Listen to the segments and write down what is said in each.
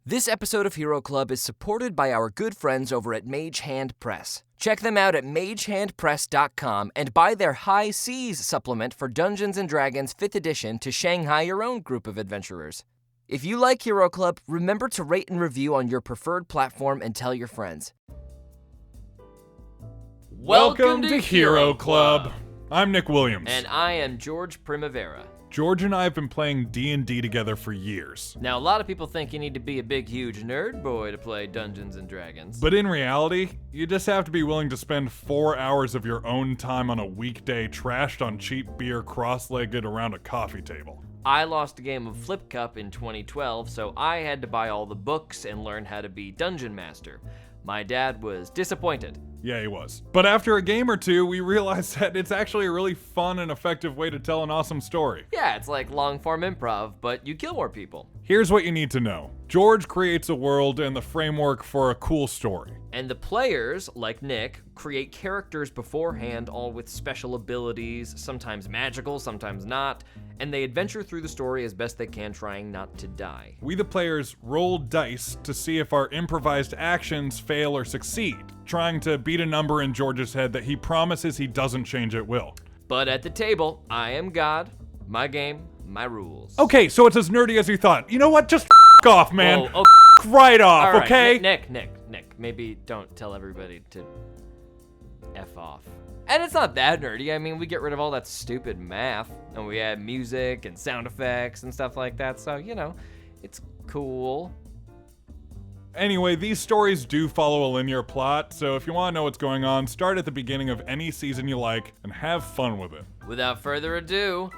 This episode of Hero Club is supported by our good friends over at Mage Hand Press. Check them out at magehandpress.com and buy their High Seas supplement for Dungeons & Dragons 5th edition to Shanghai your own group of adventurers. If you like Hero Club, remember to rate and review on your preferred platform and tell your friends. Welcome to Hero Club. I'm Nick Williams. And I am George Primavera. George and I have been playing D&D together for years. Now, a lot of people think you need to be a big, huge nerd boy to play Dungeons & Dragons. But in reality, you just have to be willing to spend 4 hours of your own time on a weekday trashed on cheap beer cross-legged around a coffee table. I lost a game of Flip Cup in 2012, so I had to buy all the books and learn how to be Dungeon Master. My dad was disappointed. Yeah, he was. But after a game or two, we realized that it's actually a really fun and effective way to tell an awesome story. Yeah, it's like long-form improv, but you kill more people. Here's what you need to know. George creates a world and the framework for a cool story. And the players, like Nick, create characters beforehand, all with special abilities, sometimes magical, sometimes not, and they adventure through the story as best they can, trying not to die. We, the players, roll dice to see if our improvised actions fail or succeed, trying to beat a number in George's head that he promises he doesn't change at will. But at the table, I am God, my game, my rules. Okay, so it's as nerdy as you thought. You know what? Just off, man. Whoa, right off, all right, okay? Nick, maybe don't tell everybody to F off. And it's not that nerdy. I mean, we get rid of all that stupid math, and we add music and sound effects and stuff like that, so, you know, it's cool. Anyway, these stories do follow a linear plot, so if you want to know what's going on, start at the beginning of any season you like and have fun with it. Without further ado,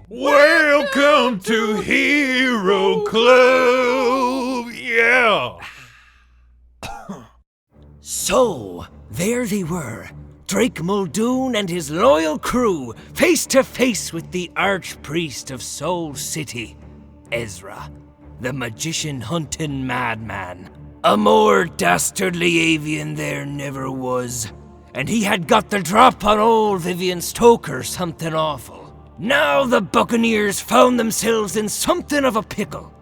welcome to Hero Club! Yeah! So, there they were, Drake Muldoon and his loyal crew, face to face with the Archpriest of Soul City, Ezra, the magician-hunting madman. A more dastardly avian there never was, and he had got the drop on old Vivian Stoker something awful. Now the Buccaneers found themselves in something of a pickle.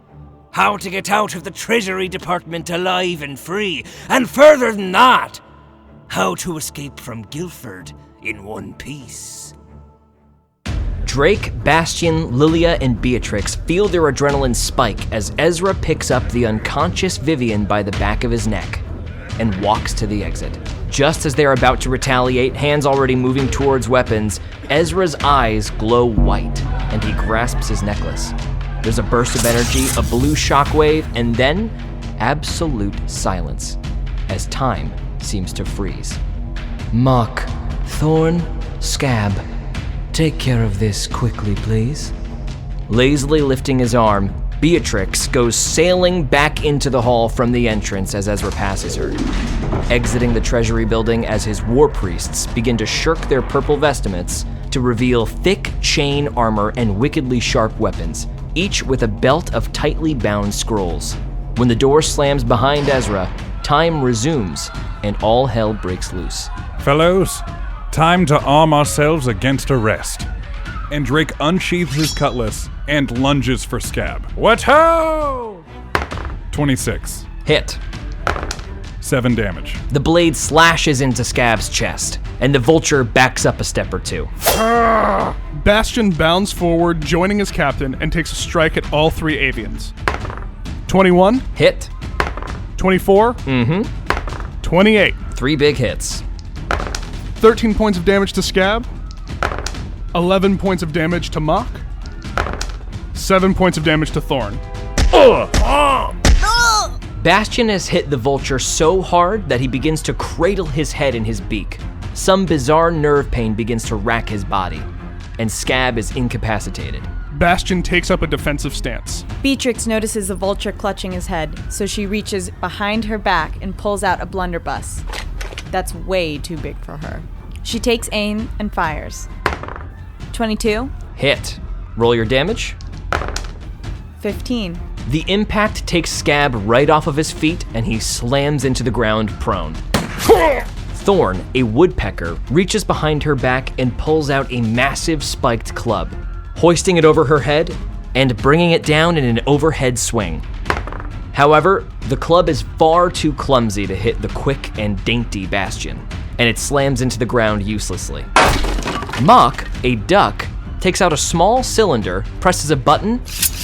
How to get out of the Treasury Department alive and free, and further than that, how to escape from Gilford in one piece. Drake, Bastion, Lilia, and Beatrix feel their adrenaline spike as Ezra picks up the unconscious Vivian by the back of his neck and walks to the exit. Just as they're about to retaliate, hands already moving towards weapons, Ezra's eyes glow white, and he grasps his necklace. There's a burst of energy, a blue shockwave, and then absolute silence, as time seems to freeze. Mock, Thorn, Scab, take care of this quickly, please. Lazily lifting his arm, Beatrix goes sailing back into the hall from the entrance as Ezra passes her, exiting the Treasury building as his war priests begin to shirk their purple vestments to reveal thick chain armor and wickedly sharp weapons, each with a belt of tightly bound scrolls. When the door slams behind Ezra, time resumes and all hell breaks loose. Fellows, time to arm ourselves against arrest. And Drake unsheathes his cutlass and lunges for Scab. What ho! 26. Hit. 7 damage. The blade slashes into Scab's chest, and the vulture backs up a step or two. Bastion bounds forward, joining his captain, and takes a strike at all 3 avians. 21. Hit. 24. 28. 3 big hits. 13 points of damage to Scab. 11 points of damage to Mock. 7 points of damage to Thorn. Bastion has hit the vulture so hard that he begins to cradle his head in his beak. Some bizarre nerve pain begins to rack his body, and Scab is incapacitated. Bastion takes up a defensive stance. Beatrix notices the vulture clutching his head, so she reaches behind her back and pulls out a blunderbuss. That's way too big for her. She takes aim and fires. 22. Hit. Roll your damage. 15. The impact takes Scab right off of his feet, and he slams into the ground prone. Thorn, a woodpecker, reaches behind her back and pulls out a massive spiked club, hoisting it over her head and bringing it down in an overhead swing. However, the club is far too clumsy to hit the quick and dainty Bastion, and it slams into the ground uselessly. Mock, a duck, takes out a small cylinder, presses a button,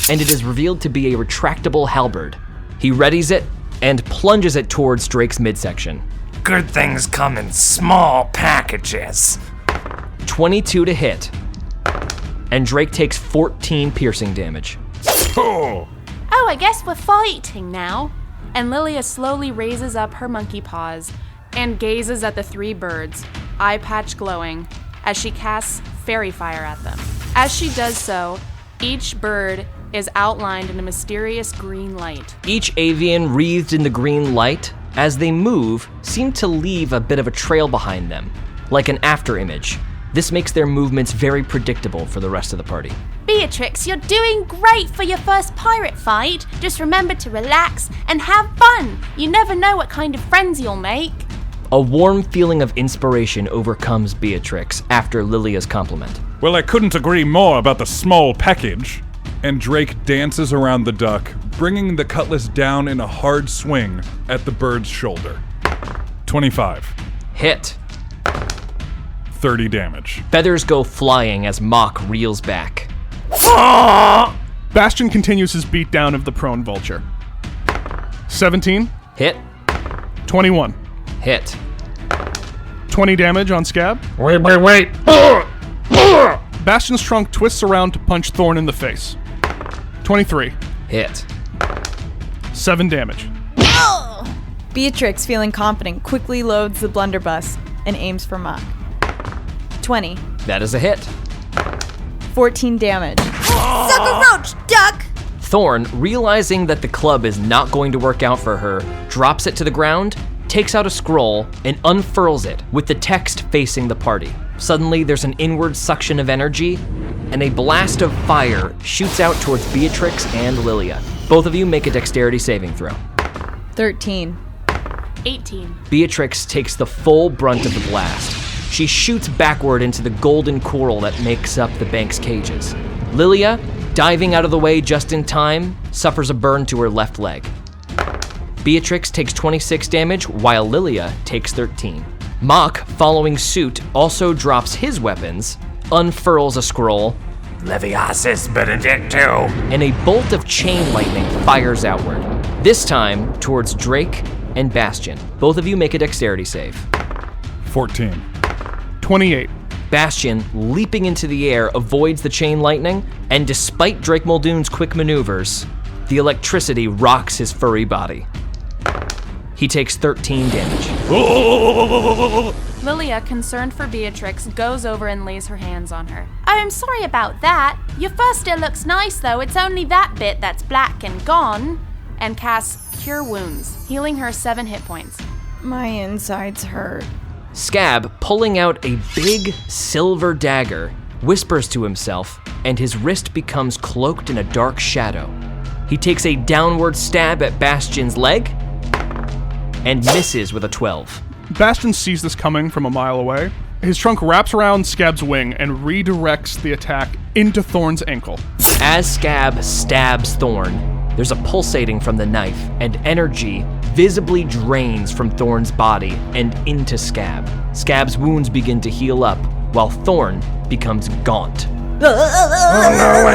and it is revealed to be a retractable halberd. He readies it and plunges it towards Drake's midsection. Good things come in small packages. 22 to hit, and Drake takes 14 piercing damage. Oh! Oh, I guess we're fighting now. And Lilia slowly raises up her monkey paws and gazes at the three birds, eye patch glowing, as she casts fairy fire at them. As she does so, each bird is outlined in a mysterious green light. Each avian wreathed in the green light, as they move, seem to leave a bit of a trail behind them, like an afterimage. This makes their movements very predictable for the rest of the party. Beatrix, you're doing great for your first pirate fight. Just remember to relax and have fun. You never know what kind of friends you'll make. A warm feeling of inspiration overcomes Beatrix after Lilia's compliment. Well, I couldn't agree more about the small package. And Drake dances around the duck, bringing the cutlass down in a hard swing at the bird's shoulder. 25. Hit. 30 damage. Feathers go flying as Mock reels back. Bastion continues his beatdown of the prone vulture. 17. Hit. 21. Hit. 20 damage on Scab. Wait. Bastion's trunk twists around to punch Thorn in the face. 23. Hit. 7 damage. Beatrix, feeling confident, quickly loads the blunderbuss and aims for Mock. 20. That is a hit. 14 damage. Suck a roach, duck! Thorn, realizing that the club is not going to work out for her, drops it to the ground, takes out a scroll, and unfurls it with the text facing the party. Suddenly, there's an inward suction of energy, and a blast of fire shoots out towards Beatrix and Lilia. Both of you make a dexterity saving throw. 13. 18. Beatrix takes the full brunt of the blast. She shoots backward into the golden coral that makes up the bank's cages. Lilia, diving out of the way just in time, suffers a burn to her left leg. Beatrix takes 26 damage, while Lilia takes 13. Mock, following suit, also drops his weapons, unfurls a scroll, Leviosus Benedictu. and a bolt of chain lightning fires outward. This time, towards Drake and Bastion. Both of you make a dexterity save. 14. 28. Bastion, leaping into the air, avoids the chain lightning, and despite Drake Muldoon's quick maneuvers, the electricity rocks his furry body. He takes 13 damage. Lilia, concerned for Beatrix, goes over and lays her hands on her. Oh, I'm sorry about that. Your fur still looks nice, though. It's only that bit that's black and gone. And casts Cure Wounds, healing her 7 hit points. My insides hurt. Scab, pulling out a big silver dagger, whispers to himself, and his wrist becomes cloaked in a dark shadow. He takes a downward stab at Bastion's leg and misses with a 12. Bastion sees this coming from a mile away. His trunk wraps around Scab's wing and redirects the attack into Thorn's ankle. As Scab stabs Thorn, there's a pulsating from the knife, and energy visibly drains from Thorn's body and into Scab. Scab's wounds begin to heal up, while Thorn becomes gaunt. Oh no,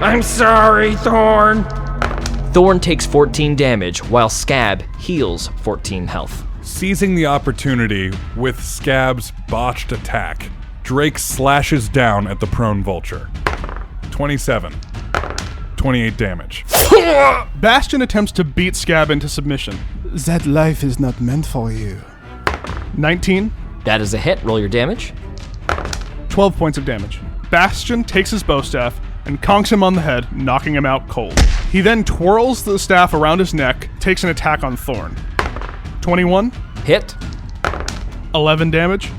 I'm sorry, Thorn. Thorn takes 14 damage, while Scab heals 14 health. Seizing the opportunity with Scab's botched attack, Drake slashes down at the prone vulture. 27. 28 damage. Bastion attempts to beat Scab into submission. That life is not meant for you. 19. That is a hit. Roll your damage. 12 points of damage. Bastion takes his bow staff and conks him on the head, knocking him out cold. He then twirls the staff around his neck, takes an attack on Thorn. 21. Hit. 11 damage.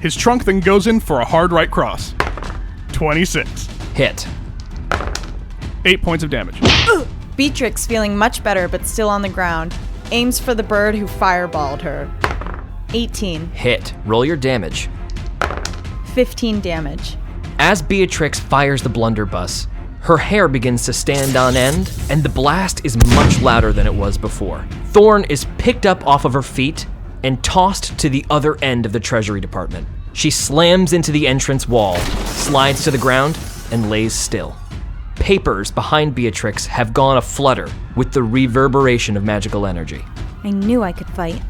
His trunk then goes in for a hard right cross. 26. Hit. 8 points of damage. Beatrix, feeling much better but still on the ground, aims for the bird who fireballed her. 18. Hit. Roll your damage. 15 damage. As Beatrix fires the blunderbuss, Her hair begins to stand on end, and the blast is much louder than it was before. Thorn is picked up off of her feet and tossed to the other end of the Treasury Department. She slams into the entrance wall, slides to the ground, and lays still. Papers behind Beatrix have gone aflutter with the reverberation of magical energy. I knew I could fight.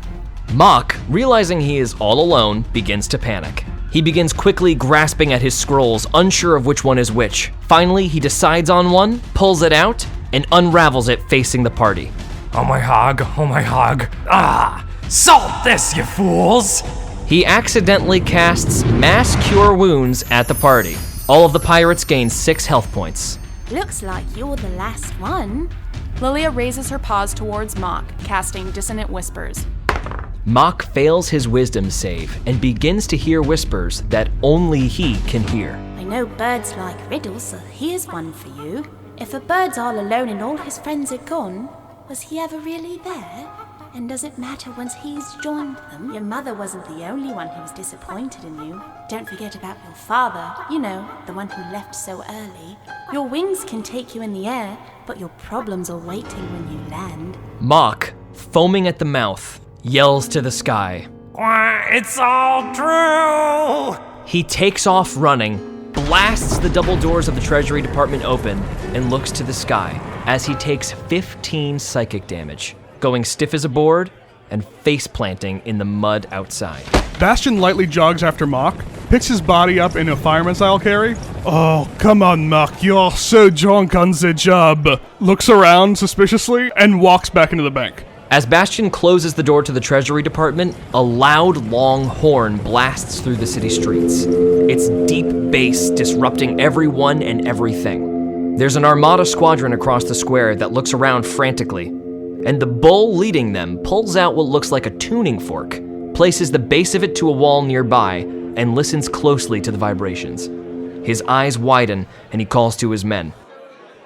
Mock, realizing he is all alone, begins to panic. He begins quickly grasping at his scrolls, unsure of which one is which. Finally, he decides on one, pulls it out, and unravels it facing the party. Oh my hog. Ah! Salt this, you fools! He accidentally casts Mass Cure Wounds at the party. All of the pirates gain 6 health points. Looks like you're the last one. Lilia raises her paws towards Mock, casting Dissonant Whispers. Mock fails his wisdom save and begins to hear whispers that only he can hear. I know birds like riddles, so here's one for you. If a bird's all alone and all his friends are gone, was he ever really there? And does it matter once he's joined them? Your mother wasn't the only one who was disappointed in you. Don't forget about your father, you know, the one who left so early. Your wings can take you in the air, but your problems are waiting when you land. Mock, foaming at the mouth, yells to the sky. It's all true! He takes off running, blasts the double doors of the Treasury Department open, and looks to the sky as he takes 15 psychic damage, going stiff as a board and face-planting in the mud outside. Bastion lightly jogs after Mock, picks his body up in a fireman-style carry. Oh, come on, Mock, you're so drunk on the job. Looks around suspiciously and walks back into the bank. As Bastion closes the door to the Treasury Department, a loud, long horn blasts through the city streets, its deep bass disrupting everyone and everything. There's an Armada squadron across the square that looks around frantically, and the bull leading them pulls out what looks like a tuning fork, places the base of it to a wall nearby, and listens closely to the vibrations. His eyes widen, and he calls to his men.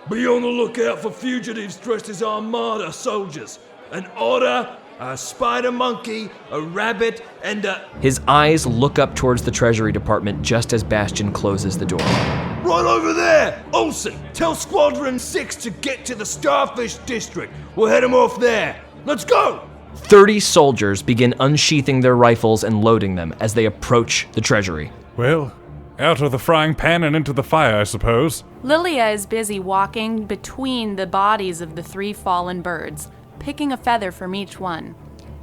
Be on the lookout for fugitives dressed as Armada soldiers. An otter, a spider monkey, a rabbit, and a... His eyes look up towards the Treasury Department just as Bastion closes the door. Right over there! Olsen, tell Squadron 6 to get to the Starfish District. We'll head them off there. Let's go! 30 soldiers begin unsheathing their rifles and loading them as they approach the Treasury. Well, out of the frying pan and into the fire, I suppose. Lilia is busy walking between the bodies of the 3 fallen birds, picking a feather from each one.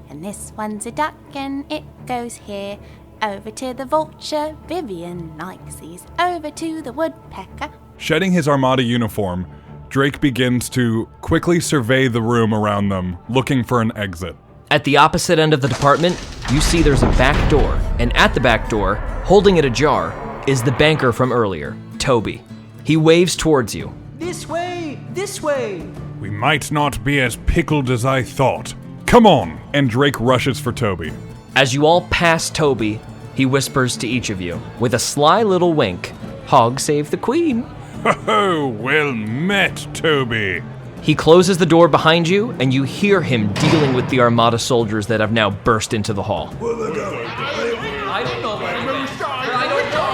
And this one's a duck and it goes here. Over to the vulture, Vivian likes these. Over to the woodpecker. Shedding his Armada uniform, Drake begins to quickly survey the room around them, looking for an exit. At the opposite end of the department, you see there's a back door, and at the back door, holding it ajar, is the banker from earlier, Toby. He waves towards you. This way! This way! We might not be as pickled as I thought. Come on! And Drake rushes for Toby. As you all pass Toby, he whispers to each of you, with a sly little wink, "Hog save the queen." Ho, well met, Toby. He closes the door behind you, and you hear him dealing with the Armada soldiers that have now burst into the hall. Where they going? I don't know, but I don't know.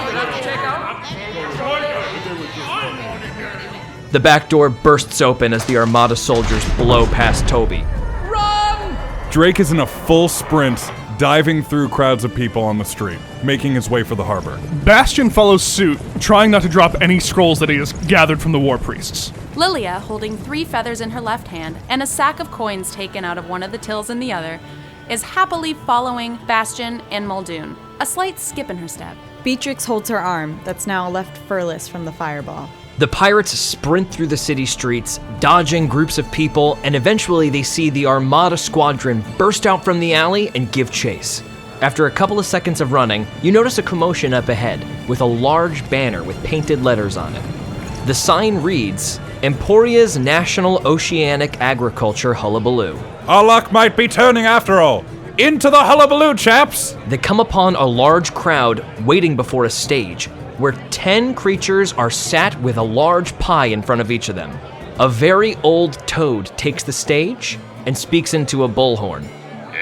We'll have to check out. The back door bursts open as the Armada soldiers blow past Toby. Drake is in a full sprint, diving through crowds of people on the street, making his way for the harbor. Bastion follows suit, trying not to drop any scrolls that he has gathered from the war priests. Lilia, holding 3 feathers in her left hand and a sack of coins taken out of one of the tills in the other, is happily following Bastion and Muldoon, a slight skip in her step. Beatrix holds her arm, that's now left furless from the fireball. The pirates sprint through the city streets, dodging groups of people, and eventually they see the Armada squadron burst out from the alley and give chase. After a couple of seconds of running, you notice a commotion up ahead with a large banner with painted letters on it. The sign reads, Emporia's National Oceanic Agriculture Hullabaloo. Our luck might be turning after all. Into the hullabaloo, chaps! They come upon a large crowd waiting before a stage, where 10 creatures are sat with a large pie in front of each of them. A very old toad takes the stage and speaks into a bullhorn.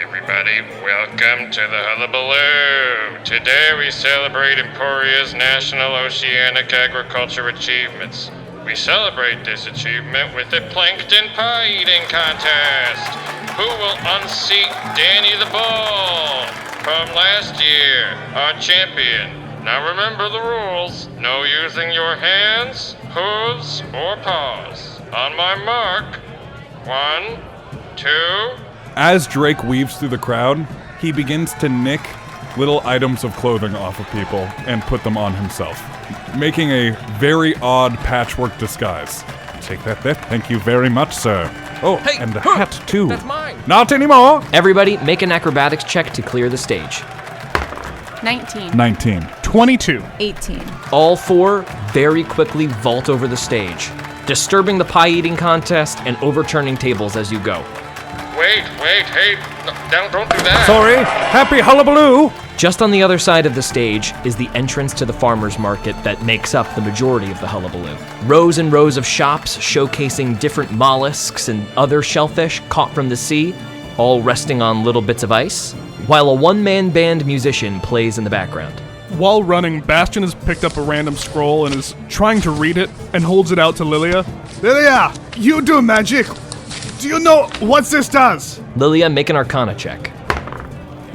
Everybody, welcome to the Hullabaloo! Today we celebrate Emporia's National Oceanic Agriculture Achievements. We celebrate this achievement with a plankton pie eating contest. Who will unseat Danny the Bull from last year, our champion? Now remember the rules. No using your hands, hooves, or paws. On my mark. 1, 2. As Drake weaves through the crowd, he begins to nick little items of clothing off of people and put them on himself, making a very odd patchwork disguise. Take that there. Thank you very much, sir. Oh, Hey, and the hat, too. That's mine. Not anymore. Everybody, make an acrobatics check to clear the stage. 19. 19. 22. 18. All 4 very quickly vault over the stage, disturbing the pie-eating contest and overturning tables as you go. Wait, hey, don't do that. Sorry. Happy hullabaloo. Just on the other side of the stage is the entrance to the farmer's market that makes up the majority of the hullabaloo. Rows and rows of shops showcasing different mollusks and other shellfish caught from the sea, all resting on little bits of ice, while a one-man band musician plays in the background. While running, Bastion has picked up a random scroll and is trying to read it and holds it out to Lilia. Lilia, you do magic. Do you know what this does? Lilia, make an arcana check.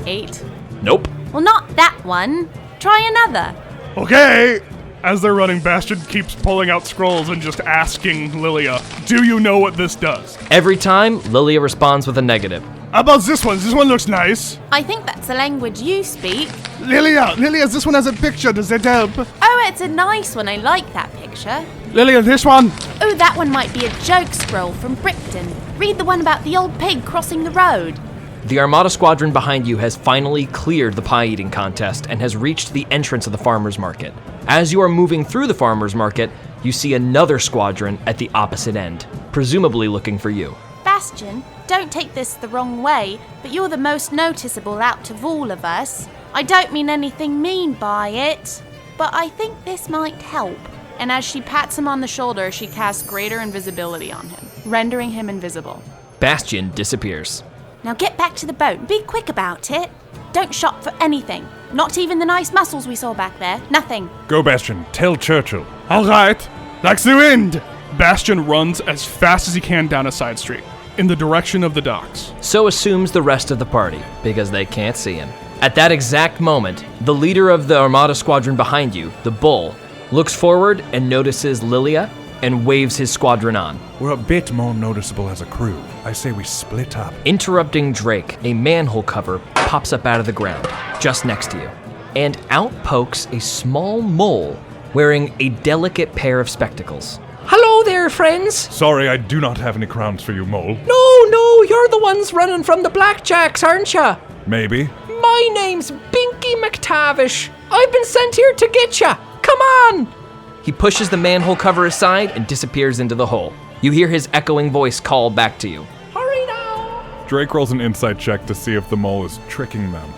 8. Nope. Well, not that one. Try another. Okay. As they're running, Bastion keeps pulling out scrolls and just asking Lilia, do you know what this does? Every time, Lilia responds with a negative. How about this one? This one looks nice. I think that's the language you speak. Lilia, this one has a picture. Does that help? Oh, it's a nice one. I like that picture. Lilia, this one. Oh, that one might be a joke scroll from Brickton. Read the one about the old pig crossing the road. The Armada squadron behind you has finally cleared the pie-eating contest and has reached the entrance of the farmer's market. As you are moving through the farmer's market, you see another squadron at the opposite end, presumably looking for you. Bastion, don't take this the wrong way, but you're the most noticeable out of all of us. I don't mean anything mean by it, but I think this might help. And as she pats him on the shoulder, she casts greater invisibility on him, rendering him invisible. Bastion disappears. Now get back to the boat and be quick about it. Don't shop for anything. Not even the nice mussels we saw back there. Nothing. Go, Bastion. Tell Churchill. All right. Like the wind. Bastion runs as fast as he can down a side street, in the direction of the docks. So assumes the rest of the party, because they can't see him. At that exact moment, the leader of the Armada squadron behind you, the Bull, looks forward and notices Lilia and waves his squadron on. We're a bit more noticeable as a crew. I say we split up. Interrupting Drake, a manhole cover pops up out of the ground, just next to you. And out pokes a small mole wearing a delicate pair of spectacles. Hello there, friends. Sorry, I do not have any crowns for you, Mole. No, you're the ones running from the Blackjacks, aren't ya? Maybe. My name's Binky McTavish. I've been sent here to get ya. Come on! He pushes the manhole cover aside and disappears into the hole. You hear his echoing voice call back to you. Hurry now! Drake rolls an insight check to see if the mole is tricking them.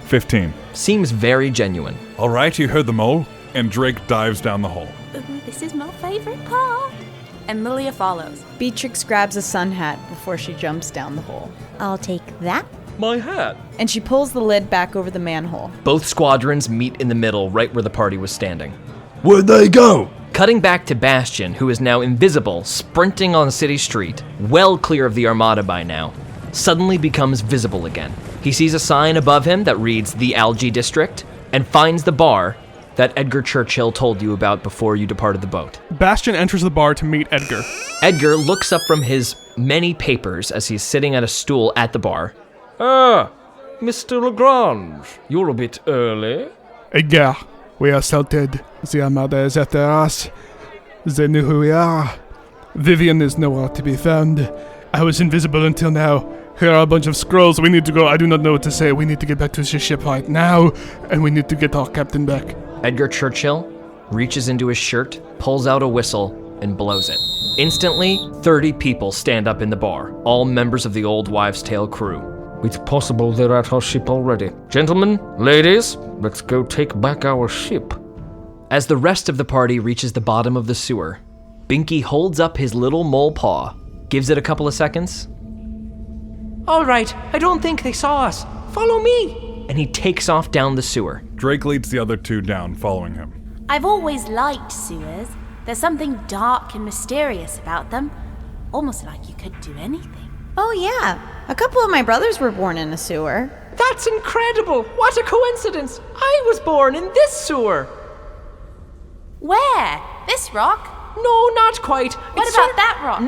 15. Seems very genuine. All right, you heard the mole. And Drake dives down the hole. Ooh, this is my favorite part. And Lilia follows. Beatrix grabs a sun hat before she jumps down the hole. I'll take that. My hat. And she pulls the lid back over the manhole. Both squadrons meet in the middle, right where the party was standing. Where'd they go? Cutting back to Bastion, who is now invisible, sprinting on City Street, well clear of the Armada by now, suddenly becomes visible again. He sees a sign above him that reads The Algae District, and finds the bar that Edgar Churchill told you about before you departed the boat. Bastion enters the bar to meet Edgar. Edgar looks up from his many papers as he's sitting at a stool at the bar. Ah, Mr. Lagrange, you're a bit early. Edgar, we are assaulted. The Armada is after us. They knew who we are. Vivian is nowhere to be found. I was invisible until now. Here are a bunch of scrolls. We need to go. I do not know what to say. We need to get back to the ship right now, and we need to get our captain back. Edgar Churchill reaches into his shirt, pulls out a whistle, and blows it. Instantly, 30 people stand up in the bar, all members of the Old Wives' Tale crew. It's possible they're at our ship already. Gentlemen, ladies, let's go take back our ship. As the rest of the party reaches the bottom of the sewer, Binky holds up his little mole paw, gives it a couple of seconds. All right, I don't think they saw us. Follow me. And he takes off down the sewer. Drake leads the other two down, following him. I've always liked sewers, There's something dark and mysterious about them, almost like you could do anything. Oh, yeah. A couple of my brothers were born in a sewer. That's incredible! What a coincidence! I was born in this sewer! Where? This rock? No, not quite. What about that rock?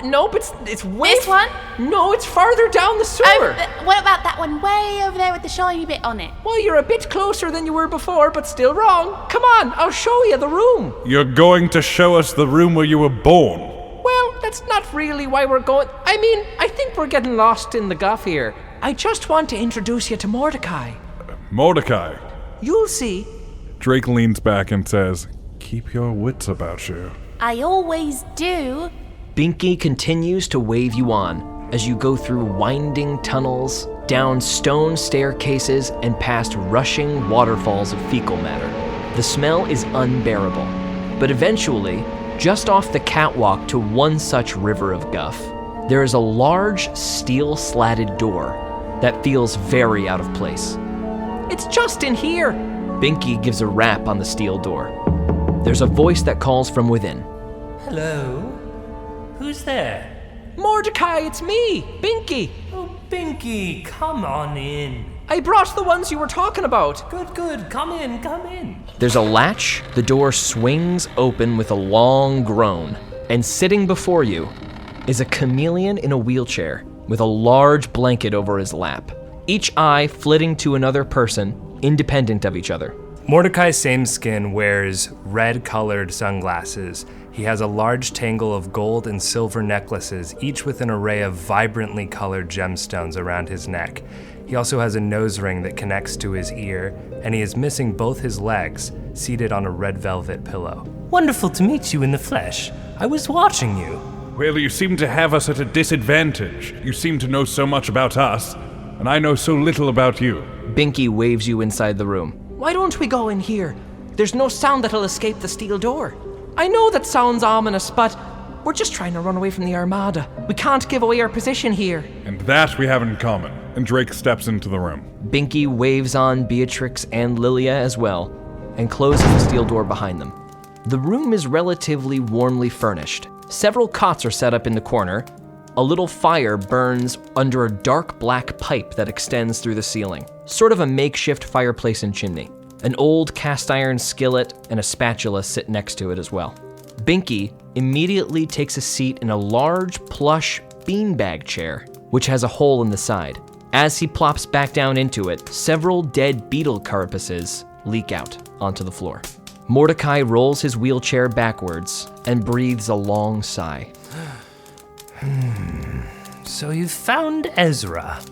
Nope, it's way... This one? No, it's farther down the sewer. What about that one way over there with the shiny bit on it? Well, you're a bit closer than you were before, but still wrong. Come on, I'll show you the room. You're going to show us the room where you were born? Well, that's not really why we're going... I think we're getting lost in the guff here. I just want to introduce you to Mordecai. Mordecai? You'll see. Drake leans back and says, "Keep your wits about you." I always do. Binky continues to wave you on as you go through winding tunnels, down stone staircases, and past rushing waterfalls of fecal matter. The smell is unbearable, but eventually, just off the catwalk to one such river of guff, there is a large steel-slatted door that feels very out of place. It's just in here! Binky gives a rap on the steel door. There's a voice that calls from within. Hello? Who's there? Mordecai, it's me, Binky. Oh, Binky, come on in. I brought the ones you were talking about. Good, come in. There's a latch, the door swings open with a long groan, and sitting before you is a chameleon in a wheelchair with a large blanket over his lap, each eye flitting to another person, independent of each other. Mordecai Sameskin wears red-colored sunglasses. He has a large tangle of gold and silver necklaces, each with an array of vibrantly colored gemstones around his neck. He also has a nose ring that connects to his ear, and he is missing both his legs, seated on a red velvet pillow. Wonderful to meet you in the flesh. I was watching you. Well, you seem to have us at a disadvantage. You seem to know so much about us, and I know so little about you. Binky waves you inside the room. Why don't we go in here? There's no sound that'll escape the steel door. I know that sounds ominous, but we're just trying to run away from the Armada. We can't give away our position here. And that we have in common. And Drake steps into the room. Binky waves on Beatrix and Lilia as well, and closes the steel door behind them. The room is relatively warmly furnished. Several cots are set up in the corner. A little fire burns under a dark black pipe that extends through the ceiling, sort of a makeshift fireplace and chimney. An old cast iron skillet and a spatula sit next to it as well. Binky immediately takes a seat in a large plush beanbag chair, which has a hole in the side. As he plops back down into it, several dead beetle carapaces leak out onto the floor. Mordecai rolls his wheelchair backwards and breathes a long sigh. So you found Ezra?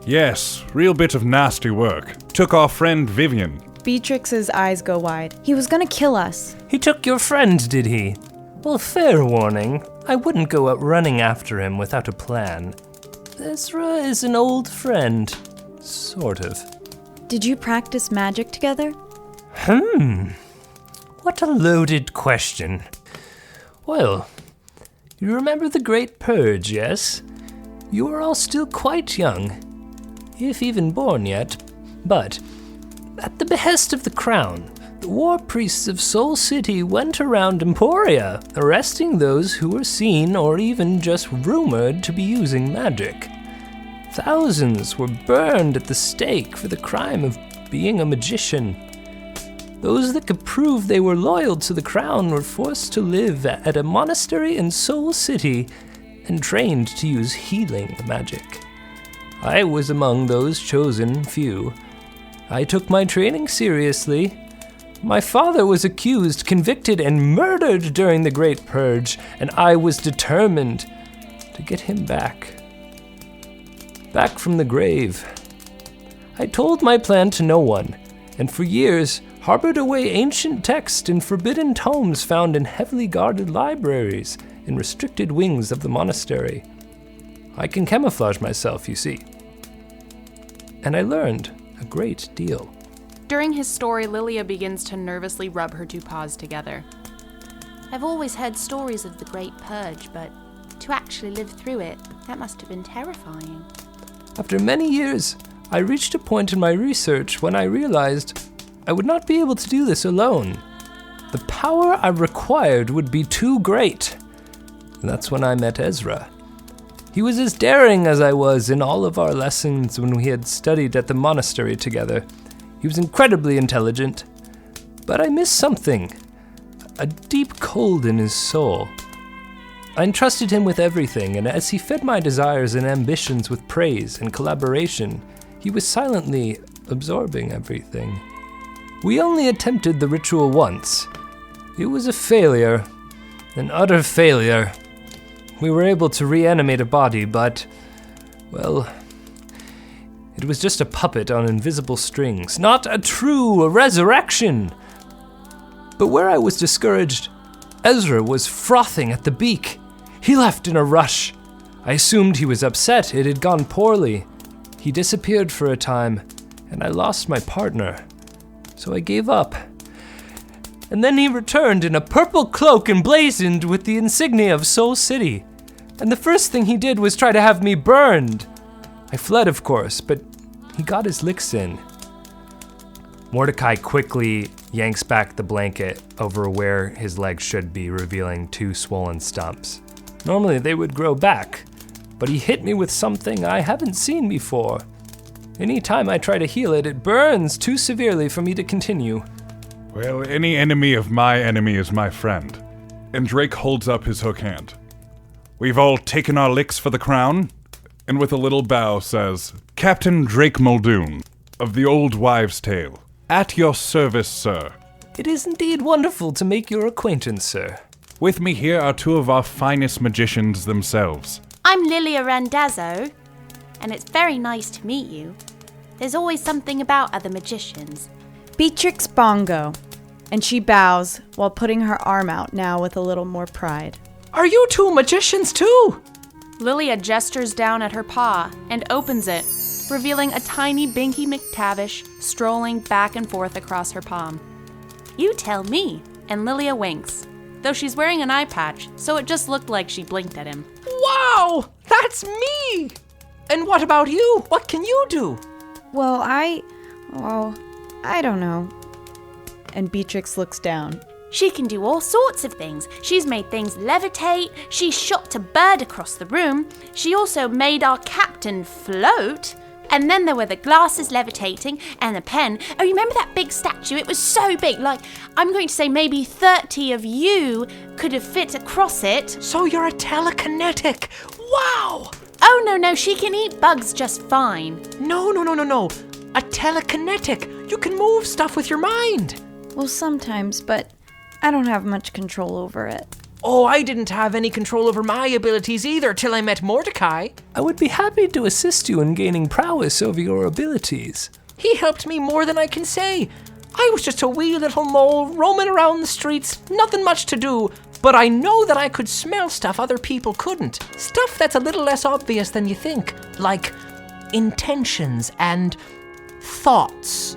Yes, real bit of nasty work. Took our friend Vivian. Beatrix's eyes go wide. He was gonna kill us. He took your friend, did he? Well, fair warning. I wouldn't go out running after him without a plan. Ezra is an old friend. Sort of. Did you practice magic together? What a loaded question. Well, you remember the Great Purge, yes? You are all still quite young, if even born yet, but at the behest of the Crown, the war priests of Soul City went around Emporia, arresting those who were seen or even just rumored to be using magic. Thousands were burned at the stake for the crime of being a magician. Those that could prove they were loyal to the Crown were forced to live at a monastery in Soul City and trained to use healing magic. I was among those chosen few. I took my training seriously. My father was accused, convicted, and murdered during the Great Purge, and I was determined to get him back. Back from the grave. I told my plan to no one, and for years harbored away ancient texts and forbidden tomes found in heavily guarded libraries in restricted wings of the monastery. I can camouflage myself, you see. And I learned a great deal. During his story, Lilia begins to nervously rub her two paws together. I've always heard stories of the Great Purge, but to actually live through it, that must have been terrifying. After many years, I reached a point in my research when I realized I would not be able to do this alone. the power I required would be too great. And that's when I met Ezra. He was as daring as I was in all of our lessons when we had studied at the monastery together. He was incredibly intelligent, but I missed something, a deep cold in his soul. I entrusted him with everything, and as he fed my desires and ambitions with praise and collaboration, he was silently absorbing everything. We only attempted the ritual once. It was a failure, an utter failure. We were able to reanimate a body, but, well, it was just a puppet on invisible strings, not a true resurrection. But where I was discouraged, Ezra was frothing at the beak. He left in a rush. I assumed he was upset, it had gone poorly. He disappeared for a time, and I lost my partner. So I gave up. And then he returned in a purple cloak emblazoned with the insignia of Soul City. And the first thing he did was try to have me burned. I fled, of course, but he got his licks in. Mordecai quickly yanks back the blanket over where his legs should be, revealing 2 swollen stumps. Normally they would grow back, but he hit me with something I haven't seen before. Any time I try to heal it, it burns too severely for me to continue. Well, any enemy of my enemy is my friend. And Drake holds up his hook hand. We've all taken our licks for the crown, and with a little bow says, Captain Drake Muldoon, of the Old Wives' Tale. At your service, sir. It is indeed wonderful to make your acquaintance, sir. With me here are 2 of our finest magicians themselves. I'm Lilia Randazzo, and it's very nice to meet you. There's always something about other magicians. Beatrix Bongo, and she bows while putting her arm out now with a little more pride. Are you 2 magicians too? Lilia gestures down at her paw and opens it, revealing a tiny Binky McTavish strolling back and forth across her palm. You tell me. And Lilia winks, though she's wearing an eye patch, so it just looked like she blinked at him. Wow, that's me! And what about you? What can you do? Well, I don't know. And Beatrix looks down. She can do all sorts of things. She's made things levitate. She shot a bird across the room. She also made our captain float. And then there were the glasses levitating and the pen. Oh, you remember that big statue? It was so big. Like, I'm going to say maybe 30 of you could have fit across it. So you're a telekinetic. Wow! Oh, no, she can eat bugs just fine. No. A telekinetic. You can move stuff with your mind. Well, sometimes, but I don't have much control over it. Oh, I didn't have any control over my abilities either till I met Mordecai. I would be happy to assist you in gaining prowess over your abilities. He helped me more than I can say. I was just a wee little mole roaming around the streets, nothing much to do, but I know that I could smell stuff other people couldn't. Stuff that's a little less obvious than you think, like intentions and thoughts.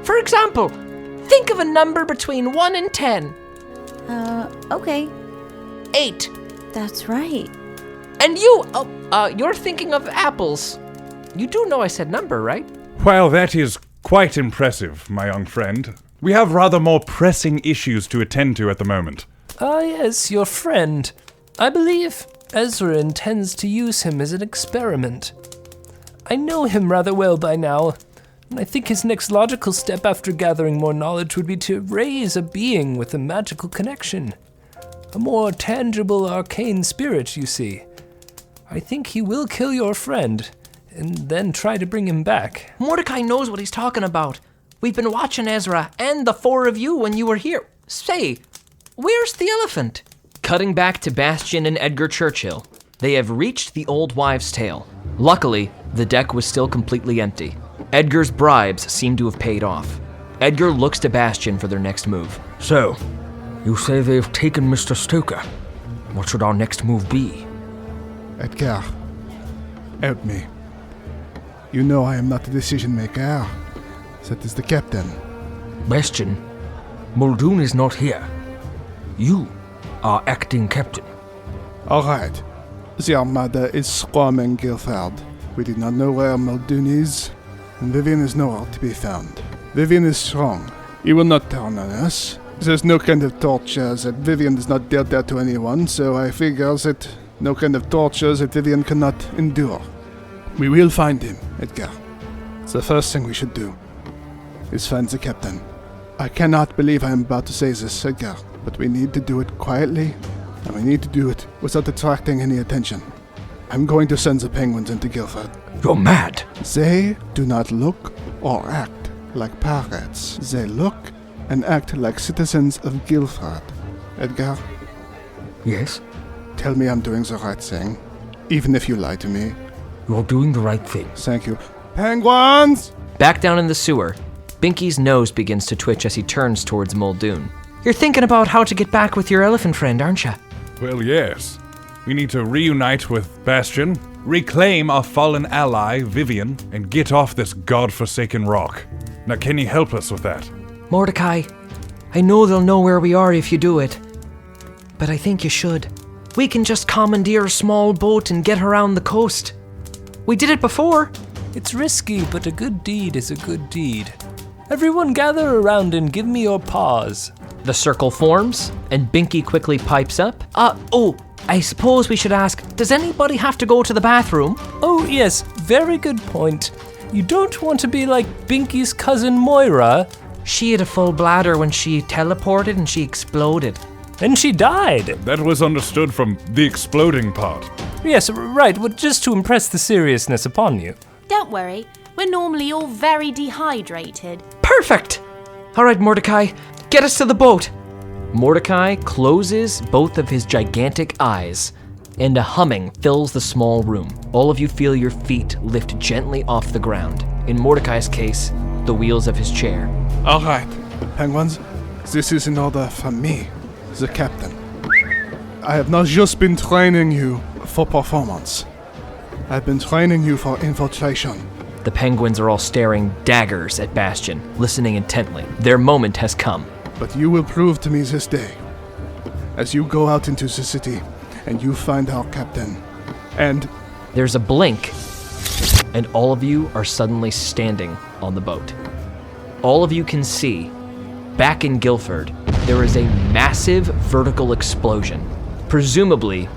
For example, think of a number between 1 and 10. Okay. 8. That's right. And you're thinking of apples. You do know I said number, right? Well, that is quite impressive, my young friend. We have rather more pressing issues to attend to at the moment. Ah, yes, your friend. I believe Ezra intends to use him as an experiment. I know him rather well by now, and I think his next logical step after gathering more knowledge would be to raise a being with a magical connection. A more tangible arcane spirit, you see. I think he will kill your friend, and then try to bring him back. Mordecai knows what he's talking about. We've been watching Ezra and the 4 of you when you were here. Say, where's the elephant? Cutting back to Bastian and Edgar Churchill. They have reached the Old Wives' Tale. Luckily, the deck was still completely empty. Edgar's bribes seem to have paid off. Edgar looks to Bastian for their next move. So, you say they've taken Mr. Stoker. What should our next move be? Edgar, help me. You know I am not the decision maker. That is the captain. Bastian, Muldoon is not here. You are acting captain. All right. The Armada is swarming Gilford. We do not know where Muldoon is, and Vivian is nowhere to be found. Vivian is strong. He will not turn on us. There's no kind of torture that Vivian does not dealt out to anyone, so I figure that no kind of torture that Vivian cannot endure. We will find him, Edgar. The first thing we should do is find the captain. I cannot believe I am about to say this, Edgar, but we need to do it quietly, and we need to do it without attracting any attention. I'm going to send the penguins into Gilford. You're mad. They do not look or act like pirates. They look and act like citizens of Gilford. Edgar, Yes? tell me I'm doing the right thing, even if you lie to me. You're doing the right thing. Thank you. Penguins! Back down in the sewer, Binky's nose begins to twitch as he turns towards Muldoon. You're thinking about how to get back with your elephant friend, aren't you? Well, yes. We need to reunite with Bastion, reclaim our fallen ally, Vivian, and get off this godforsaken rock. Now, can you help us with that? Mordecai, I know they'll know where we are if you do it. But I think you should. We can just commandeer a small boat and get around the coast. We did it before. It's risky, but a good deed is a good deed. Everyone gather around and give me your paws. The circle forms, and Binky quickly pipes up. I suppose we should ask, does anybody have to go to the bathroom? Oh, yes, very good point. You don't want to be like Binky's cousin Moira. She had a full bladder when she teleported and she exploded. And she died. That was understood from the exploding part. Yes, right, but just to impress the seriousness upon you. Don't worry, we're normally all very dehydrated. Perfect! All right, Mordecai, get us to the boat. Mordecai closes both of his gigantic eyes, and a humming fills the small room. All of you feel your feet lift gently off the ground. In Mordecai's case, the wheels of his chair. All right, penguins, this is in order for me, the captain. I have not just been training you for performance. I've been training you for infiltration. The penguins are all staring daggers at Bastion, listening intently. Their moment has come. But you will prove to me this day, as you go out into the city and you find our captain, and There's a blink, and all of you are suddenly standing on the boat. All of you can see, back in Gilford, there is a massive vertical explosion, presumably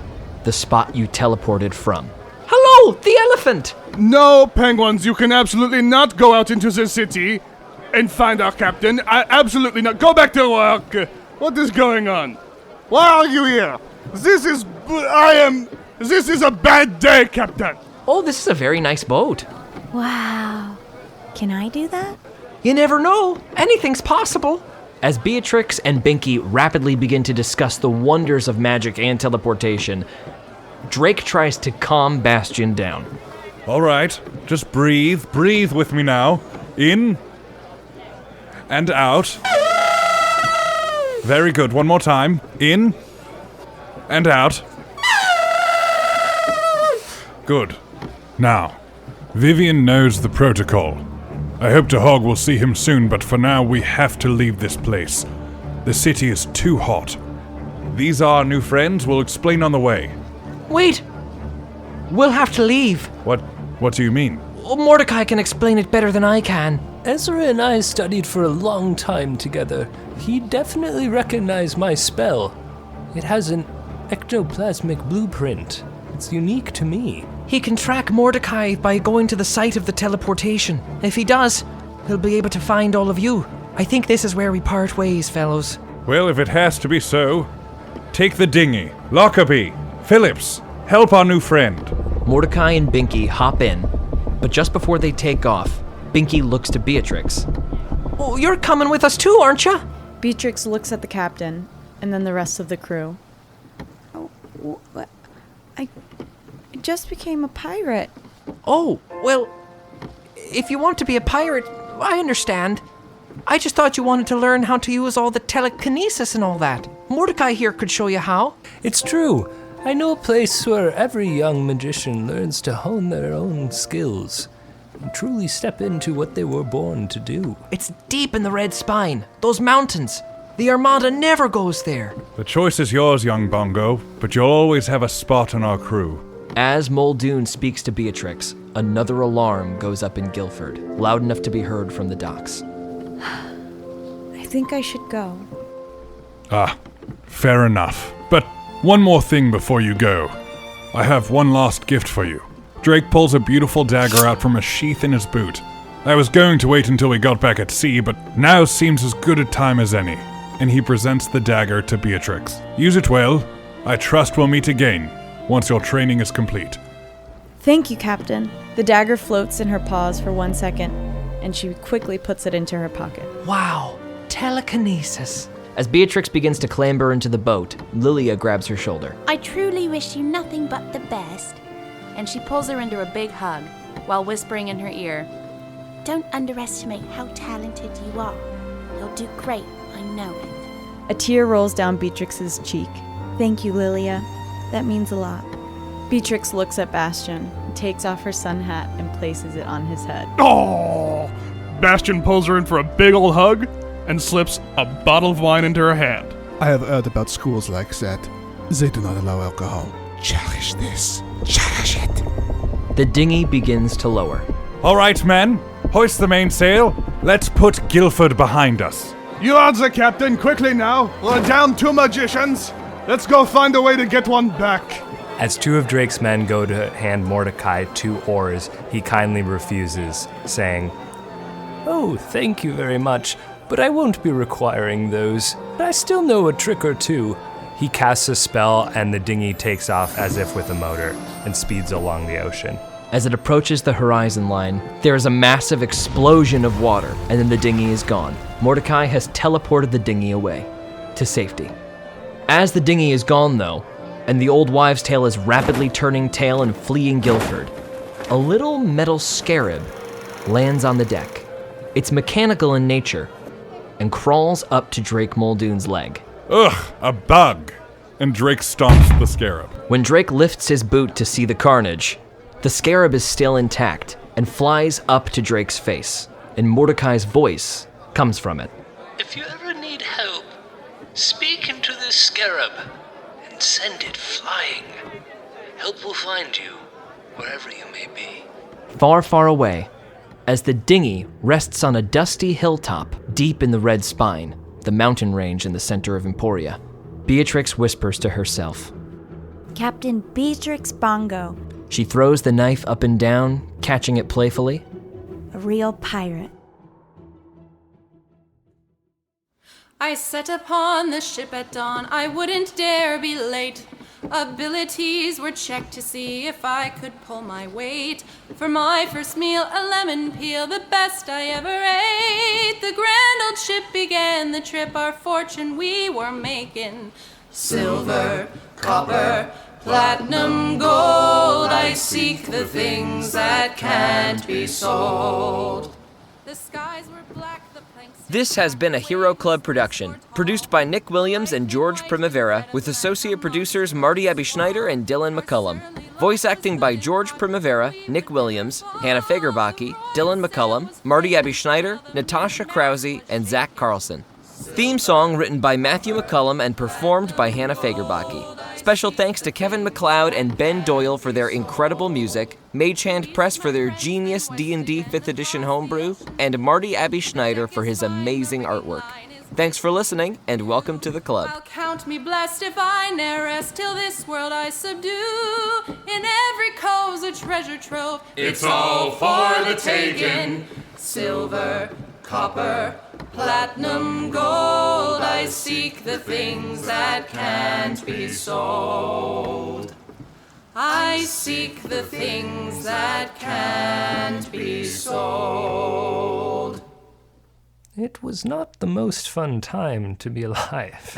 the spot you teleported from. Hello, the elephant! No, penguins, you can absolutely not go out into the city and find our captain. Absolutely not. Go back to work. What is going on? Why are you here? This is a bad day, Captain. Oh, this is a very nice boat. Wow. Can I do that? You never know. Anything's possible. As Beatrix and Binky rapidly begin to discuss the wonders of magic and teleportation, Drake tries to calm Bastion down. All right, just breathe. Breathe with me now. In and out. Very good. One more time. In and out. Good. Now, Vivian knows the protocol. I hope Tahog will see him soon, but for now we have to leave this place. The city is too hot. These are our new friends. We'll explain on the way. Wait. We'll have to leave. What do you mean? Oh, Mordecai can explain it better than I can. Ezra and I studied for a long time together. He definitely recognized my spell. It has an ectoplasmic blueprint. It's unique to me. He can track Mordecai by going to the site of the teleportation. If he does, he'll be able to find all of you. I think this is where we part ways, fellows. Well, if it has to be so, take the dinghy. Lockerbie, Phillips, help our new friend. Mordecai and Binky hop in, but just before they take off, Binky looks to Beatrix. Oh, you're coming with us too, aren't you? Beatrix looks at the captain and then the rest of the crew. Oh, what? I just became a pirate. Oh, well, if you want to be a pirate, I understand. I just thought you wanted to learn how to use all the telekinesis and all that. Mordecai here could show you how. It's true. I know a place where every young magician learns to hone their own skills and truly step into what they were born to do. It's deep in the Red Spine, those mountains. The Armada never goes there. The choice is yours, young Bongo, but you'll always have a spot in our crew. As Muldoon speaks to Beatrix, another alarm goes up in Gilford, loud enough to be heard from the docks. I think I should go. Fair enough. But one more thing before you go. I have one last gift for you. Drake pulls a beautiful dagger out from a sheath in his boot. I was going to wait until we got back at sea, but now seems as good a time as any. And he presents the dagger to Beatrix. Use it well. I trust we'll meet again, once your training is complete. Thank you, Captain. The dagger floats in her paws for 1 second, and she quickly puts it into her pocket. Wow, telekinesis. As Beatrix begins to clamber into the boat, Lilia grabs her shoulder. I truly wish you nothing but the best. And she pulls her into a big hug, while whispering in her ear, Don't underestimate how talented you are. You'll do great, I know it. A tear rolls down Beatrix's cheek. Thank you, Lilia. That means a lot. Beatrix looks at Bastion, takes off her sun hat, and places it on his head. Oh! Bastion pulls her in for a big old hug and slips a bottle of wine into her hand. I have heard about schools like that. They do not allow alcohol. Cherish this. Cherish it. The dinghy begins to lower. All right, men. Hoist the mainsail. Let's put Gilford behind us. You are the captain, quickly now. We're down 2 magicians. Let's go find a way to get one back. As 2 of Drake's men go to hand Mordecai 2 oars, he kindly refuses, saying, Oh, thank you very much, but I won't be requiring those. I still know a trick or two. He casts a spell and the dinghy takes off as if with a motor and speeds along the ocean. As it approaches the horizon line, there is a massive explosion of water, and then the dinghy is gone. Mordecai has teleported the dinghy away, to safety. As the dinghy is gone, though, and the old wives' tale is rapidly turning tail and fleeing Gilford, a little metal scarab lands on the deck. It's mechanical in nature and crawls up to Drake Muldoon's leg. Ugh, a bug. And Drake stomps the scarab. When Drake lifts his boot to see the carnage, the scarab is still intact and flies up to Drake's face, and Mordecai's voice comes from it. If you ever need help, speak into this scarab and send it flying. Help will find you wherever you may be. Far, far away, as the dinghy rests on a dusty hilltop deep in the Red Spine, the mountain range in the center of Emporia, Beatrix whispers to herself. Captain Beatrix Bongo. She throws the knife up and down, catching it playfully. A real pirate. I set upon the ship at dawn, I wouldn't dare be late. Abilities were checked to see if I could pull my weight. For my first meal, a lemon peel, the best I ever ate. The grand old ship began the trip, our fortune we were making. Silver, copper, platinum, gold, I seek the things that can't be sold. The skies were black, the planks... This has been a Hero Club production, produced by Nick Williams and George Primavera, with associate producers Marty Abbey Schneider and Dylan McCullum. Voice acting by George Primavera, Nick Williams, Hannah Fagerbaki, Dylan McCullum, Marty Abbey Schneider, Natasha Krause, and Zach Carlson. Theme song written by Matthew McCullum and performed by Hannah Fagerbaki. Special thanks to Kevin McLeod and Ben Doyle for their incredible music, Mage Hand Press for their genius D&D 5th edition homebrew, and Marty Abbey Schneider for his amazing artwork. Thanks for listening, and welcome to the club. I'll count me blessed if I ne'er rest till this world I subdue. In every cove's a treasure trove. It's all for the taking. Silver, copper, platinum, gold, I seek the things that can't be sold. I seek the things that can't be sold. It was not the most fun time to be alive.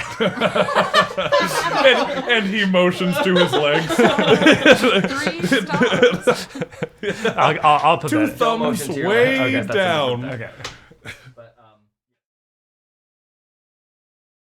and he motions to his legs. 3 stars. I'll put 2 that. thumbs way Okay, down. Okay.